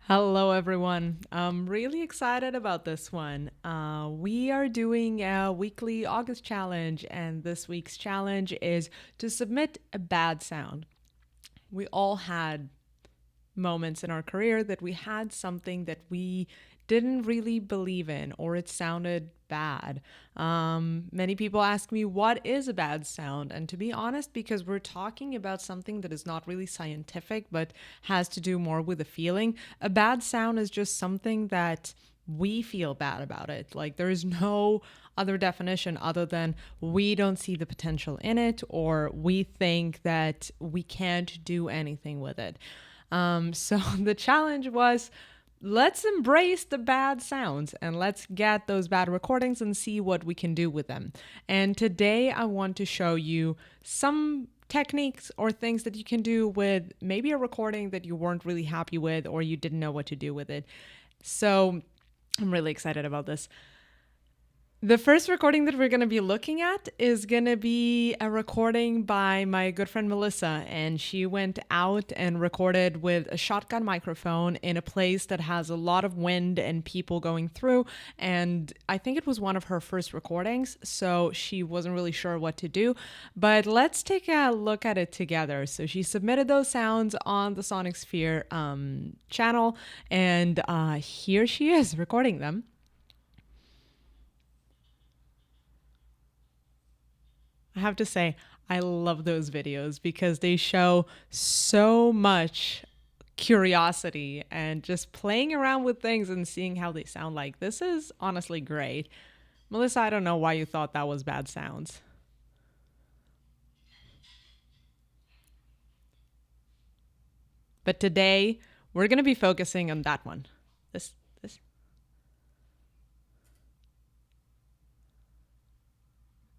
Hello, everyone. I'm really excited about this one. We are doing a weekly August challenge, and this week's challenge is to submit a bad sound. We all had moments in our career that we had something that we didn't really believe in or it sounded bad. Many people ask me, what is a bad sound? And to be honest, because we're talking about something that is not really scientific but has to do more with a feeling, a bad sound is just something that we feel bad about it. Like there is no other definition other than we don't see the potential in it or we think that we can't do anything with it. So the challenge was let's embrace the bad sounds and let's get those bad recordings and see what we can do with them. And today I want to show you some techniques or things that you can do with maybe a recording that you weren't really happy with or you didn't know what to do with it. So I'm really excited about this. The first recording that we're going to be looking at is going to be a recording by my good friend Melisa, and she went out and recorded with a shotgun microphone in a place that has a lot of wind and people going through, and I think it was one of her first recordings, so she wasn't really sure what to do, but let's take a look at it together. So she submitted those sounds on the Sonic Sphere channel, and here she is recording them. I have to say, I love those videos because they show so much curiosity and just playing around with things and seeing how they sound like. This is honestly great. Melissa, I don't know why you thought that was bad sounds. But today, we're going to be focusing on that one. This.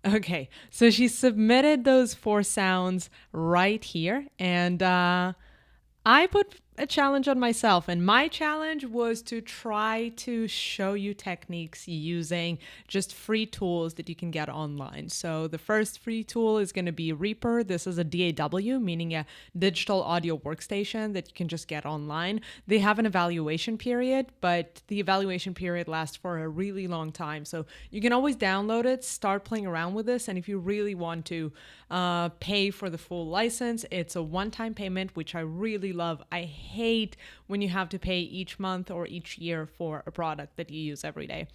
Okay, so she submitted those four sounds right here, and I put a challenge on myself, and my challenge was to try to show you techniques using just free tools that you can get online. So the first free tool is going to be Reaper. This is a DAW, meaning a digital audio workstation that you can just get online. They have an evaluation period, but the evaluation period lasts for a really long time. So you can always download it, start playing around with this, and if you really want to pay for the full license, it's a one-time payment, which I really love. I hate when you have to pay each month or each year for a product that you use every day.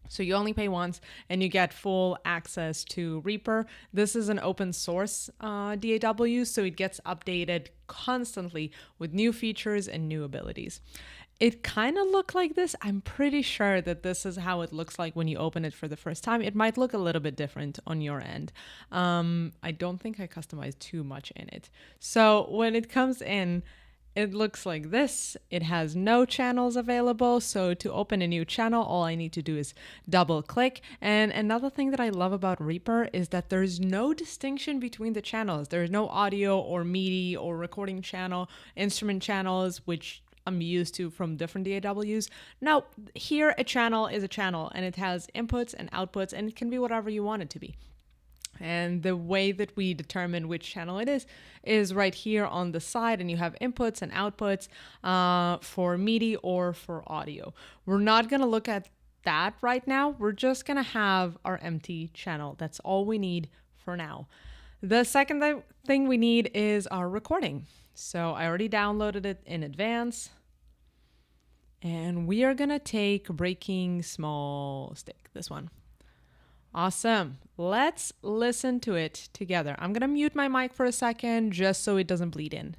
So you only pay once and you get full access to Reaper. This is an open source DAW, so it gets updated constantly with new features and new abilities. It kind of looked like this. I'm pretty sure that this is how it looks like when you open it for the first time. It might look a little bit different on your end. I don't think I customized too much in it. So when it comes in, it looks like this. It has no channels available. So to open a new channel, all I need to do is double click. And another thing that I love about Reaper is that there's no distinction between the channels. There's no audio or MIDI or recording channel, instrument channels, which I'm used to from different DAWs. Now, here a channel is a channel and it has inputs and outputs and it can be whatever you want it to be. And the way that we determine which channel it is right here on the side, and you have inputs and outputs for MIDI or for audio. We're not going to look at that right now. We're just going to have our empty channel. That's all we need for now. The second thing we need is our recording. So I already downloaded it in advance. And we are going to take Breaking Small Stick, this one. Awesome. Let's listen to it together. I'm going to mute my mic for a second just so it doesn't bleed in.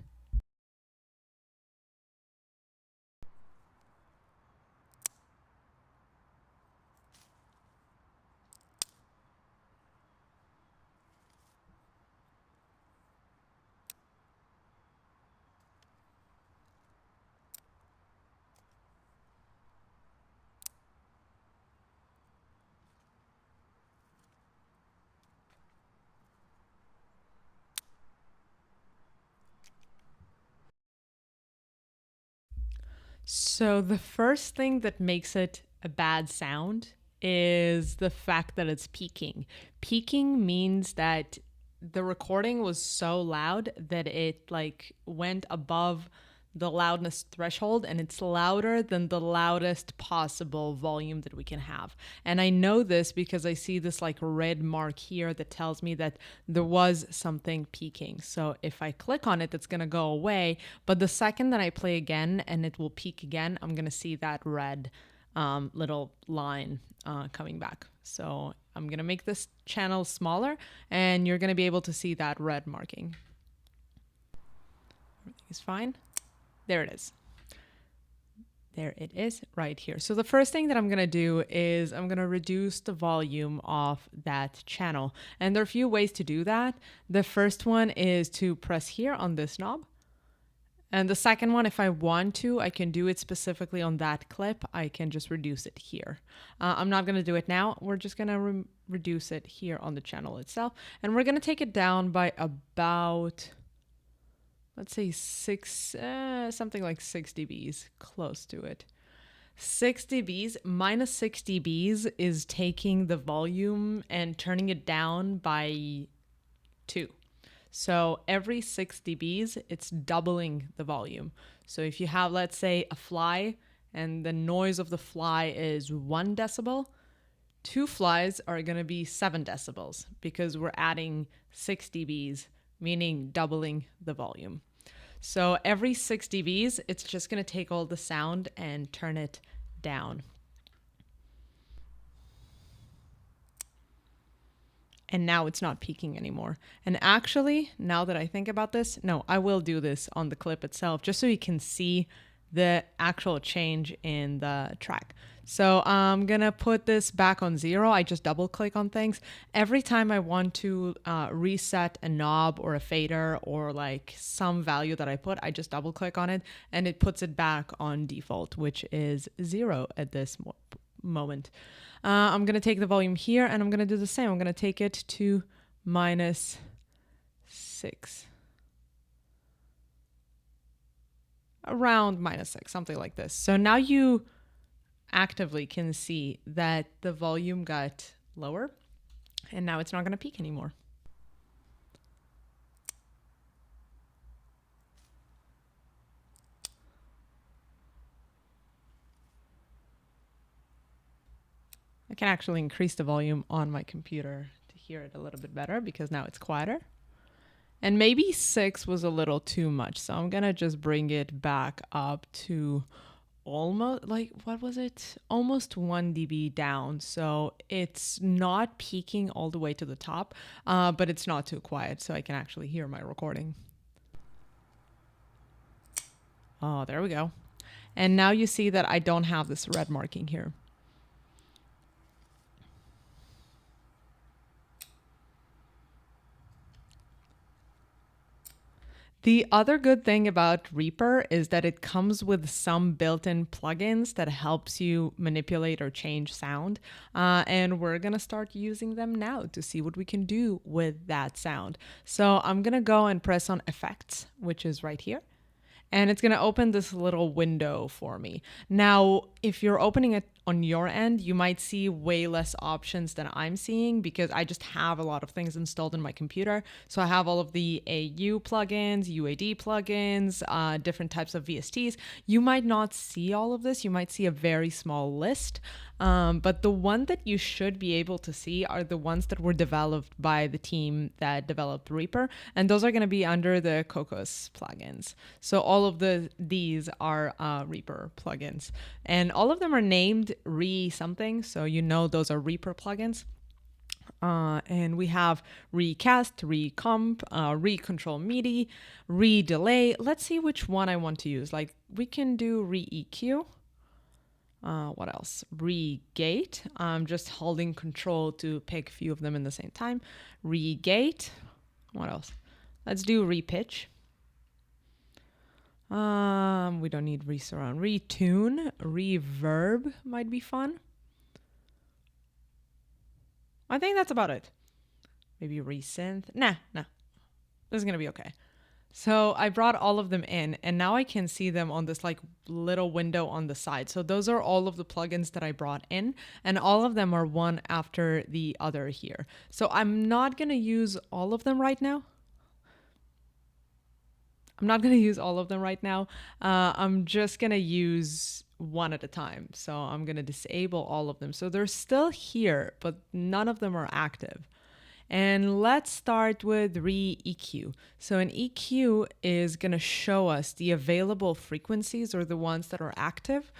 So the first thing that makes it a bad sound is the fact that it's peaking. Peaking means that the recording was so loud that it like went above the loudness threshold, and it's louder than the loudest possible volume that we can have. And I know this because I see this like red mark here that tells me that there was something peaking. So if I click on it, it's going to go away. But the second that I play again and it will peak again, I'm going to see that red little line coming back. So I'm going to make this channel smaller and you're going to be able to see that red marking. Everything is fine. There it is. There it is right here. So the first thing that I'm going to do is I'm going to reduce the volume of that channel. And there are a few ways to do that. The first one is to press here on this knob. And the second one, if I want to, I can do it specifically on that clip. I can just reduce it here. I'm not going to do it now. We're just going to reduce it here on the channel itself. And we're going to take it down by about, let's say something like 6 dBs, close to it. 6 dBs minus 6 dBs is taking the volume and turning it down by 2. So every 6 dBs, it's doubling the volume. So if you have, let's say, a fly and the noise of the fly is 1 decibel, 2 flies are going to be 7 decibels because we're adding 6 dBs, meaning doubling the volume. So every 6 dBs, it's just going to take all the sound and turn it down. And now it's not peaking anymore. And actually, now that I think about this, no, I will do this on the clip itself just so you can see the actual change in the track. So I'm gonna put this back on 0. I just double click on things. Every time I want to reset a knob or a fader or like some value that I put, I just double click on it and it puts it back on default, which is 0 at this moment. I'm gonna take the volume here and I'm gonna do the same. I'm gonna take it to -6. Around -6, something like this. So now you actively can see that the volume got lower and now it's not going to peak anymore. I can actually increase the volume on my computer to hear it a little bit better because now it's quieter. And maybe 6 was a little too much, so I'm going to just bring it back up to almost, like, what was it? Almost 1 dB down. So it's not peaking all the way to the top, but it's not too quiet, so I can actually hear my recording. Oh, there we go. And now you see that I don't have this red marking here. The other good thing about Reaper is that it comes with some built-in plugins that helps you manipulate or change sound. And we're going to start using them now to see what we can do with that sound. So I'm going to go and press on Effects, which is right here. And it's going to open this little window for me. Now, if you're opening it on your end, you might see way less options than I'm seeing because I just have a lot of things installed in my computer. So I have all of the AU plugins, UAD plugins, different types of VSTs. You might not see all of this. You might see a very small list. But the one that you should be able to see are the ones that were developed by the team that developed Reaper. And those are going to be under the Cocos plugins. So all of these are Reaper plugins. And all of them are named something. So you know those are Reaper plugins. And we have recast, recomp, recontrol MIDI, redelay. Let's see which one I want to use. Like we can do re-EQ. What else? Regate. I'm just holding control to pick a few of them in the same time. Regate. What else? Let's do repitch. We don't need resurround. Retune. Reverb might be fun. I think that's about it. Maybe resynth. Nah. This is gonna be okay. So I brought all of them in and now I can see them on this like little window on the side. So those are all of the plugins that I brought in and all of them are one after the other here. So I'm not going to use all of them right now. I'm not going to use all of them right now. I'm just going to use one at a time. So I'm going to disable all of them. So they're still here, but none of them are active. And let's start with re-EQ. So an EQ is going to show us the available frequencies, or the ones that are active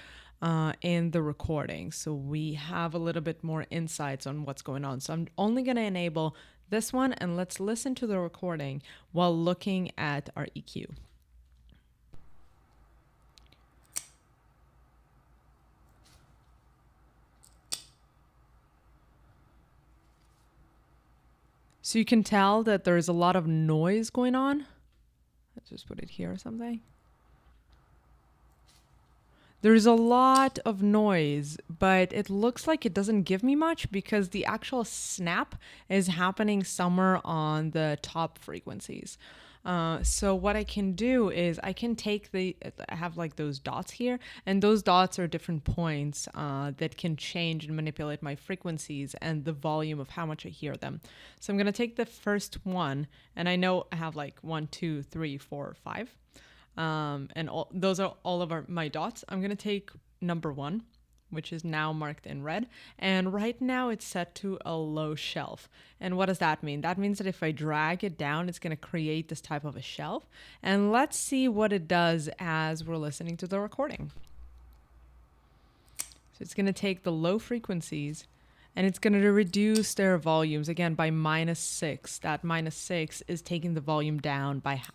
in the recording. So we have a little bit more insights on what's going on. So I'm only going to enable this one, and let's listen to the recording while looking at our EQ. So you can tell that there's a lot of noise going on. Let's just put it here or something. There's a lot of noise, but it looks like it doesn't give me much because the actual snap is happening somewhere on the top frequencies. So what I can do is I can take I have like those dots here, and those dots are different points that can change and manipulate my frequencies and the volume of how much I hear them. So I'm going to take the first one, and I know I have like 1, 2, 3, 4, 5. And those are all of my dots. I'm going to take number 1, which is now marked in red. And right now it's set to a low shelf. And what does that mean? That means that if I drag it down, it's going to create this type of a shelf. And let's see what it does as we're listening to the recording. So it's going to take the low frequencies, and it's going to reduce their volumes again by -6. That -6 is taking the volume down by half.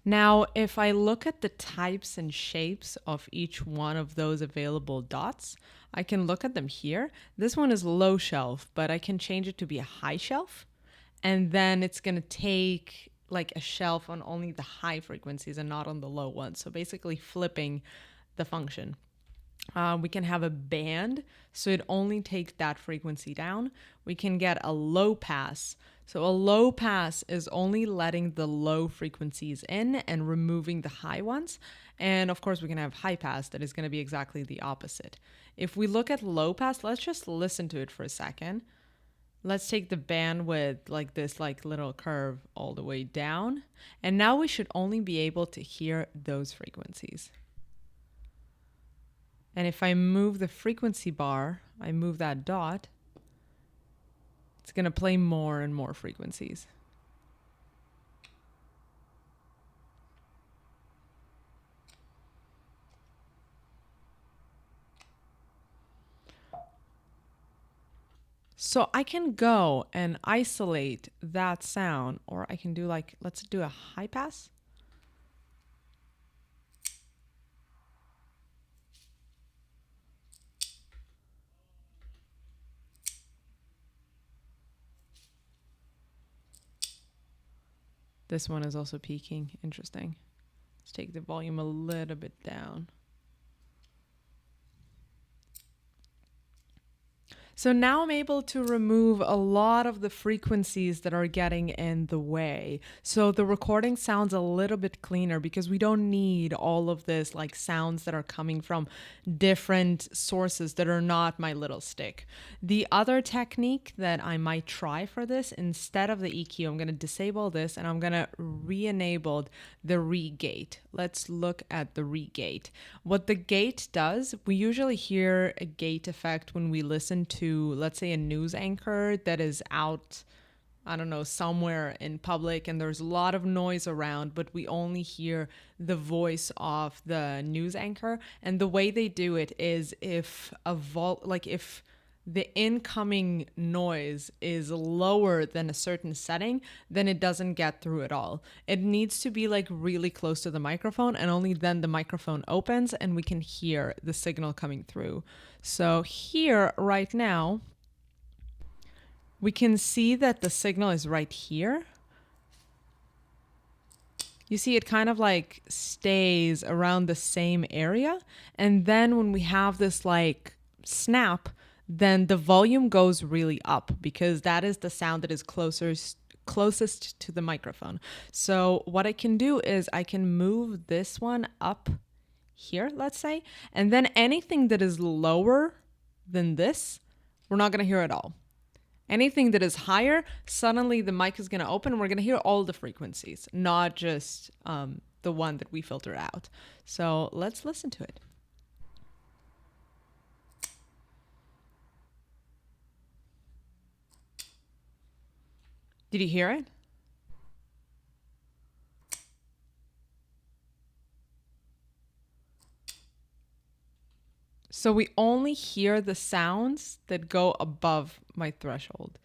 Now, if I look at the types and shapes of each one of those available dots, I can look at them here. This one is low shelf, but I can change it to be a high shelf. And then it's going to take like a shelf on only the high frequencies and not on the low ones. So basically flipping the function. We can have a band, so it only takes that frequency down. We can get a low pass. So a low pass is only letting the low frequencies in and removing the high ones. And of course, we can have high pass that is going to be exactly the opposite. If we look at low pass, let's just listen to it for a second. Let's take the bandwidth like this, like little curve all the way down. And now we should only be able to hear those frequencies. And if I move the frequency bar, I move that dot, it's going to play more and more frequencies. So I can go and isolate that sound, or I can do like, let's do a high pass. This one is also peaking. Interesting. Let's take the volume a little bit down. So now I'm able to remove a lot of the frequencies that are getting in the way. So the recording sounds a little bit cleaner because we don't need all of this like sounds that are coming from different sources that are not my little stick. The other technique that I might try for this, instead of the EQ, I'm going to disable this and I'm going to re-enable the re-gate. Let's look at the re-gate. What the gate does, we usually hear a gate effect when we listen to, let's say, a news anchor that is out, I don't know, somewhere in public and there's a lot of noise around, but we only hear the voice of the news anchor. And the way they do it is if if the incoming noise is lower than a certain setting, then it doesn't get through at all. It needs to be like really close to the microphone, and only then the microphone opens and we can hear the signal coming through. So here right now, we can see that the signal is right here. You see, it kind of like stays around the same area. And then when we have this like snap, then the volume goes really up because that is the sound that is closest to the microphone. So what I can do is I can move this one up here, let's say, and then anything that is lower than this, we're not going to hear at all. Anything that is higher, suddenly the mic is going to open and we're going to hear all the frequencies, not just the one that we filter out. So let's listen to it. Did you hear it? So we only hear the sounds that go above my threshold.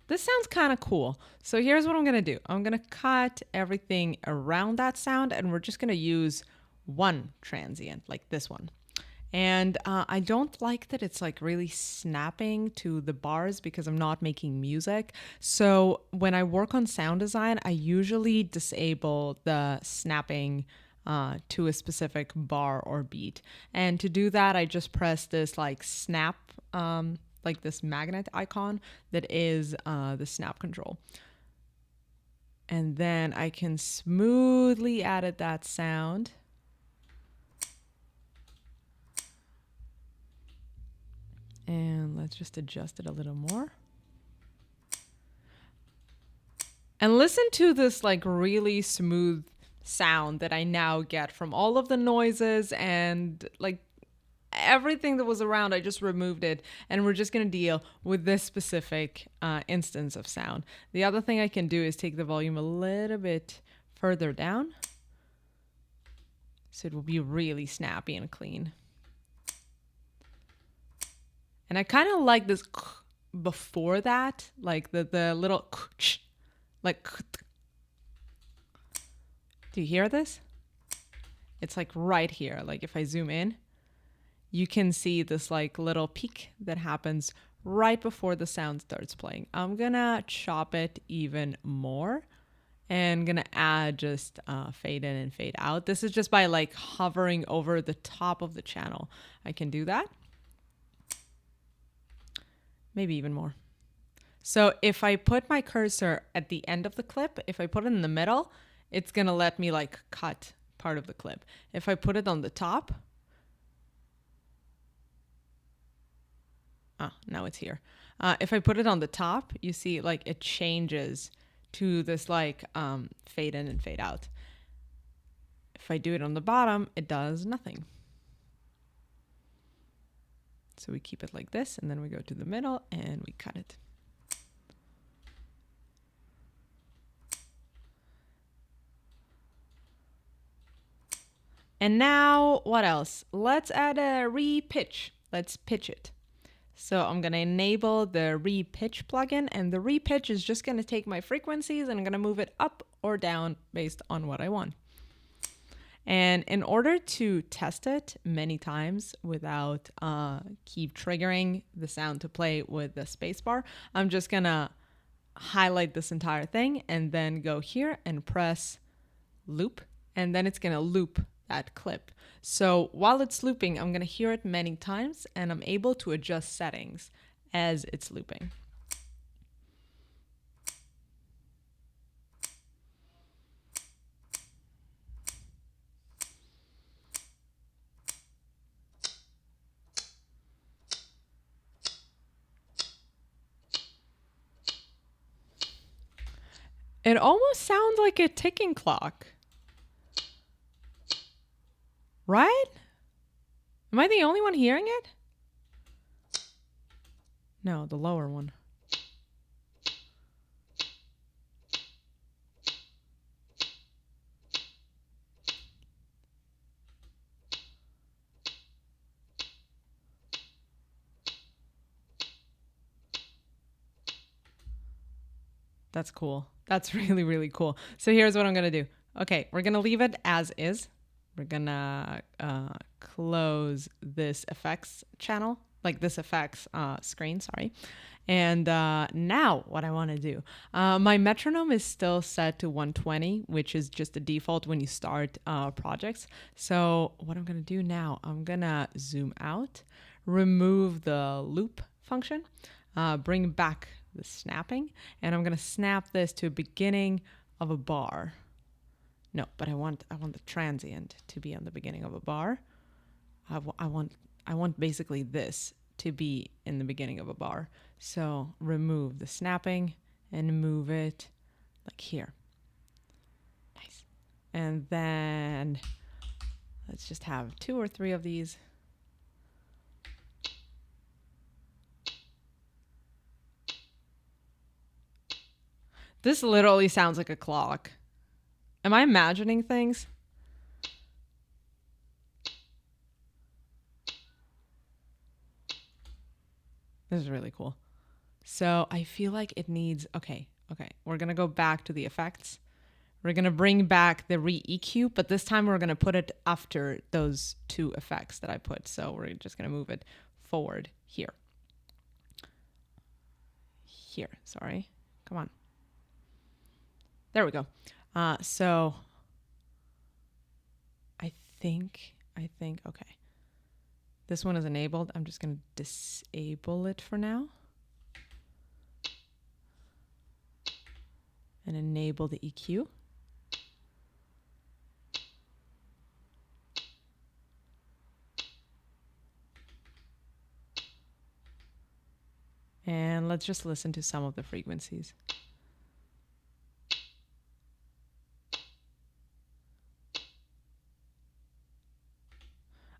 This sounds kind of cool. So here's what I'm going to do. I'm going to cut everything around that sound and we're just going to use one transient like this one. And I don't like that it's like really snapping to the bars because I'm not making music. So when I work on sound design, I usually disable the snapping to a specific bar or beat. And to do that, I just press this like snap, like this magnet icon that is the snap control. And then I can smoothly edit that sound. And let's just adjust it a little more. And listen to this like really smooth sound that I now get from all of the noises and like everything that was around. I just removed it and we're just going to deal with this specific instance of sound. The other thing I can do is take the volume a little bit further down. So it will be really snappy and clean. And I kind of like this before that, like the little like. Do you hear this? It's like right here. Like if I zoom in, you can see this like little peak that happens right before the sound starts playing. I'm gonna chop it even more and gonna add just fade in and fade out. This is just by like hovering over the top of the channel. I can do that. Maybe even more. So if I put my cursor at the end of the clip, if I put it in the middle, it's going to let me like cut part of the clip. If I put it on the top, now it's here. If I put it on the top, you see like it changes to this like fade in and fade out. If I do it on the bottom, it does nothing. So we keep it like this, and then we go to the middle and we cut it. And now what else? Let's add a re-pitch. Let's pitch it. So I'm going to enable the re-pitch plugin, and the re-pitch is just going to take my frequencies and I'm going to move it up or down based on what I want. And in order to test it many times without keep triggering the sound to play with the spacebar, I'm just going to highlight this entire thing and then go here and press loop, and then it's going to loop that clip. So while it's looping, I'm going to hear it many times and I'm able to adjust settings as it's looping. It almost sounds like a ticking clock. Right? Am I the only one hearing it? No, the lower one. That's cool. That's really, really cool. So here's what I'm going to do. Okay, we're going to leave it as is. We're going to close this effects channel, like this effects screen, sorry. And now what I want to do, my metronome is still set to 120, which is just the default when you start projects. So what I'm going to do now, I'm going to zoom out, remove the loop function, bring back the snapping, and I'm going to snap this to the beginning of a bar. No, but I want the transient to be on the beginning of a bar. I want basically this to be in the beginning of a bar. So remove the snapping and move it like here. Nice. And then let's just have 2 or 3 of these. This literally sounds like a clock. Am I imagining things? This is really cool. So I feel like it needs, okay. We're going to go back to the effects. We're going to bring back the re-EQ, but this time we're going to put it after those 2 effects that I put. So we're just going to move it forward here. Here, sorry. Come on. There we go. So I think, okay. This one is enabled. I'm just going to disable it for now. And enable the EQ. And let's just listen to some of the frequencies.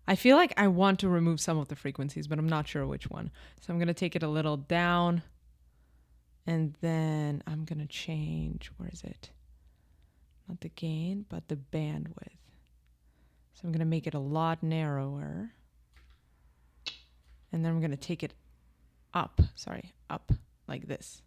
I feel like I want to remove some of the frequencies, but I'm not sure which one. So I'm going to take it a little down. And then I'm going to change, where is it? Not the gain, but the bandwidth. So I'm going to make it a lot narrower. And then I'm going to take it up, up like this.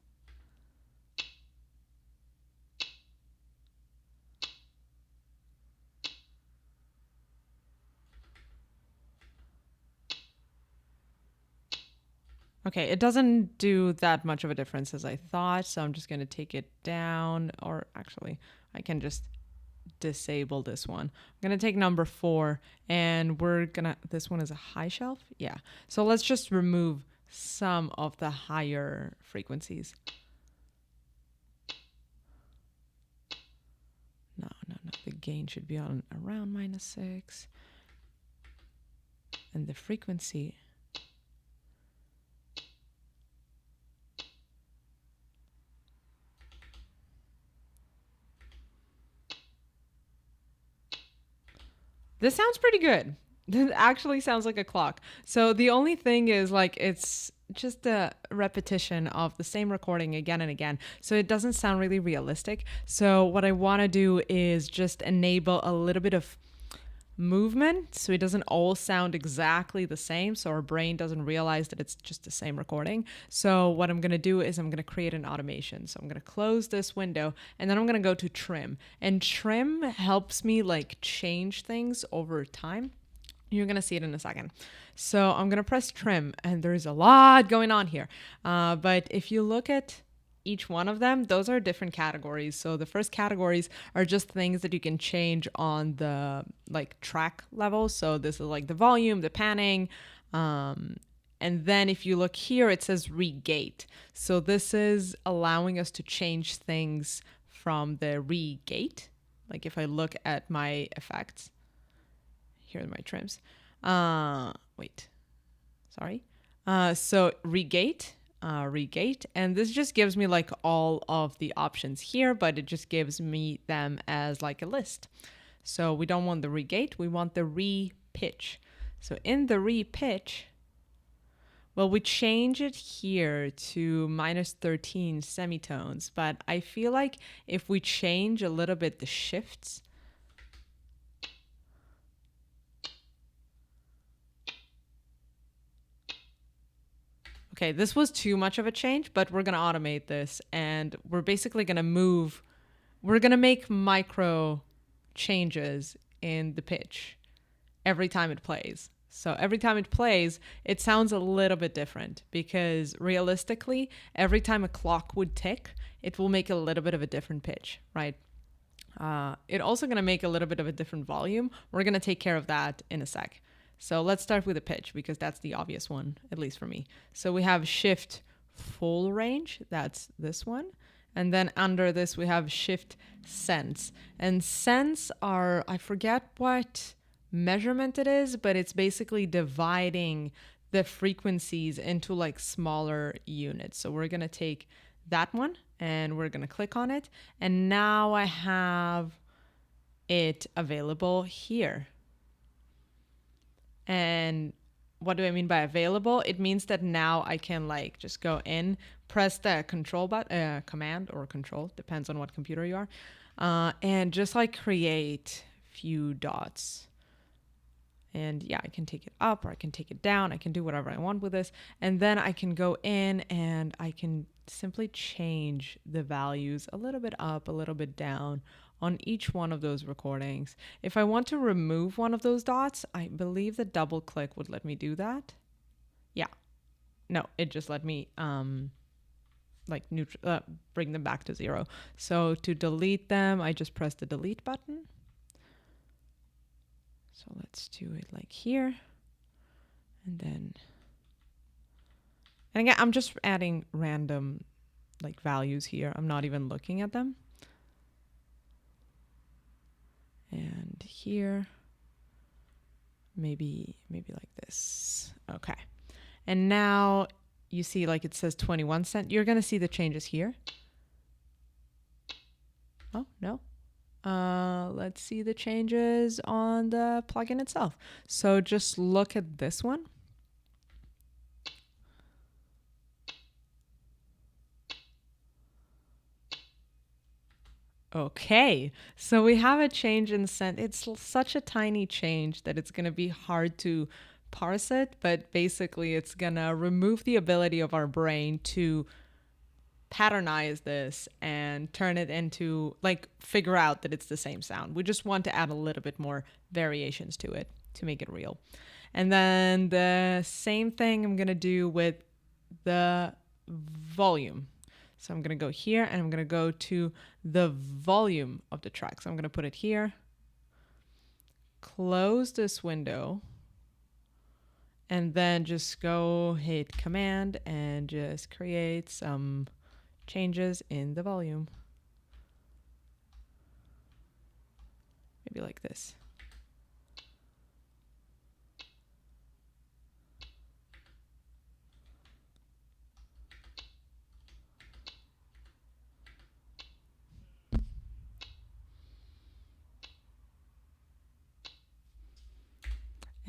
Okay, it doesn't do that much of a difference as I thought, so I'm just going to take it down, or actually, I can just disable this one. I'm going to take number 4, and we're going to, this one is a high shelf? Yeah. So let's just remove some of the higher frequencies. No. The gain should be on around -6. And the frequency... This sounds pretty good. This actually sounds like a clock. So the only thing is, like, it's just a repetition of the same recording again and again. So it doesn't sound really realistic. So what I want to do is just enable a little bit of movement so it doesn't all sound exactly the same, so our brain doesn't realize that it's just the same recording. So what I'm going to do is I'm going to create an automation. So I'm going to close this window, and then I'm going to go to trim, and trim helps me like change things over time. You're going to see it in a second. So I'm going to press trim, and there's a lot going on here. But if you look at each one of them, those are different categories. So the first categories are just things that you can change on the like track level. So this is like the volume, the panning. And then if you look here, it says regate. So this is allowing us to change things from the regate. Like if I look at my effects, here are my trims. So regate. And this just gives me like all of the options here, but it just gives me them as like a list. So we don't want the regate, we want the re-pitch. So in the re-pitch, well, we change it here to -13 semitones, but I feel like if we change a little bit the shifts, okay, this was too much of a change, but we're going to automate this, and we're basically going to we're going to make micro changes in the pitch every time it plays. So every time it plays, it sounds a little bit different, because realistically, every time a clock would tick, it will make a little bit of a different pitch, right? It's also going to make a little bit of a different volume. We're going to take care of that in a sec. So let's start with a pitch, because that's the obvious one, at least for me. So we have shift full range, that's this one. And then under this, we have shift cents. And cents are, I forget what measurement it is, but it's basically dividing the frequencies into like smaller units. So we're going to take that one and we're going to click on it. And now I have it available here. And what do I mean by available? It means that now I can like just go in, press the control button, command or control, depends on what computer you are, and just like create few dots. And yeah, I can take it up or I can take it down. I can do whatever I want with this. And then I can go in and I can simply change the values a little bit up, a little bit down on each one of those recordings. If I want to remove one of those dots, I believe the double click would let me do that. Yeah. No, it just let me bring them back to 0. So to delete them, I just press the delete button. So let's do it like here. And then, and again, I'm just adding random like values here. I'm not even looking at them. And here, maybe like this. Okay. And now you see like it says 21 cents. You're going to see the changes here. Oh, no. Let's see the changes on the plugin itself. So just look at this one. Okay, so we have a change in cent. It's such a tiny change that it's going to be hard to parse it, but basically it's going to remove the ability of our brain to patternize this and turn it into, like, figure out that it's the same sound. We just want to add a little bit more variations to it to make it real. And then the same thing I'm going to do with the volume. So I'm going to go here and I'm going to go to the volume of the track. So I'm going to put it here, close this window, and then just go hit command and just create some changes in the volume. Maybe like this.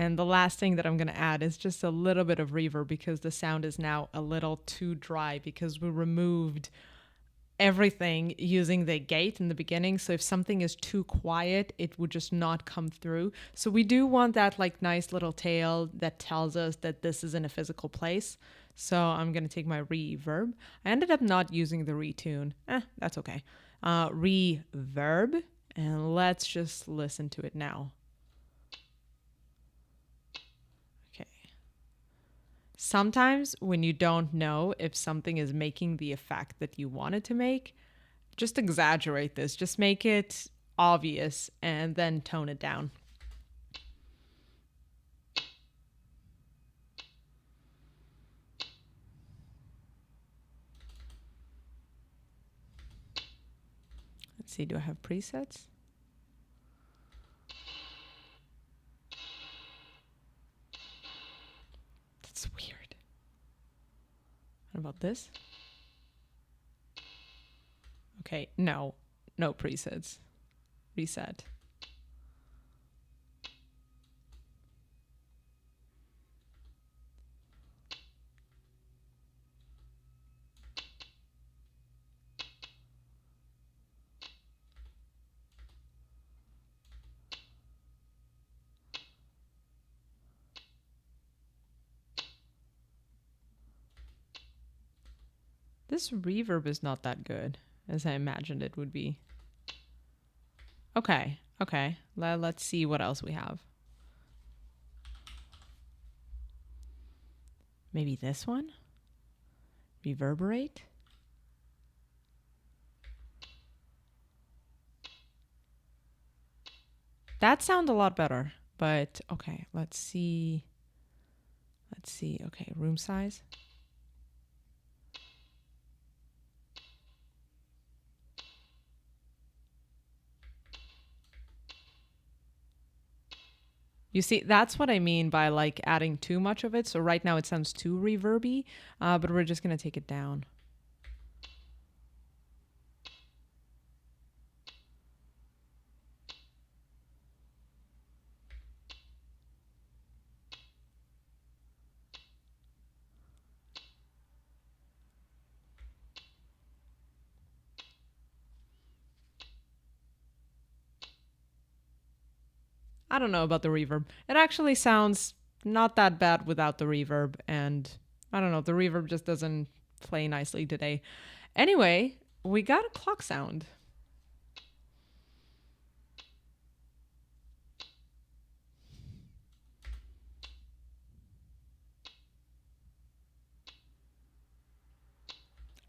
And the last thing that I'm going to add is just a little bit of reverb because the sound is now a little too dry because we removed everything using the gate in the beginning. So if something is too quiet, it would just not come through. So we do want that like nice little tail that tells us that this is in a physical place. So I'm going to take my reverb. I ended up not using the retune. That's okay. Reverb. And let's just listen to it now. Sometimes when you don't know if something is making the effect that you want it to make, just exaggerate this. Just make it obvious and then tone it down. Let's see, do I have presets? That's weird. What about this? Okay, no presets. Reset. This reverb is not that good as I imagined it would be. Okay. Let's see what else we have. Maybe this one? Reverberate? That sounds a lot better, but okay, let's see. Okay, room size. You see, that's what I mean by like adding too much of it. So right now it sounds too reverby, but we're just going to take it down. I don't know about the reverb. It actually sounds not that bad without the reverb, and I don't know, the reverb just doesn't play nicely today. Anyway, we got a clock sound.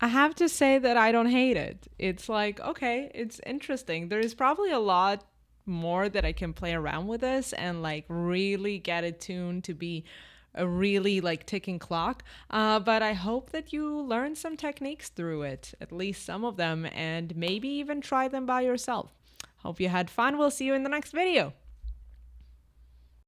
I have to say that I don't hate it. It's like, okay, it's interesting. There is probably a lot more that I can play around with this and like really get it tuned to be a really like ticking clock. But I hope that you learn some techniques through it, at least some of them, and maybe even try them by yourself. Hope you had fun. We'll see you in the next video.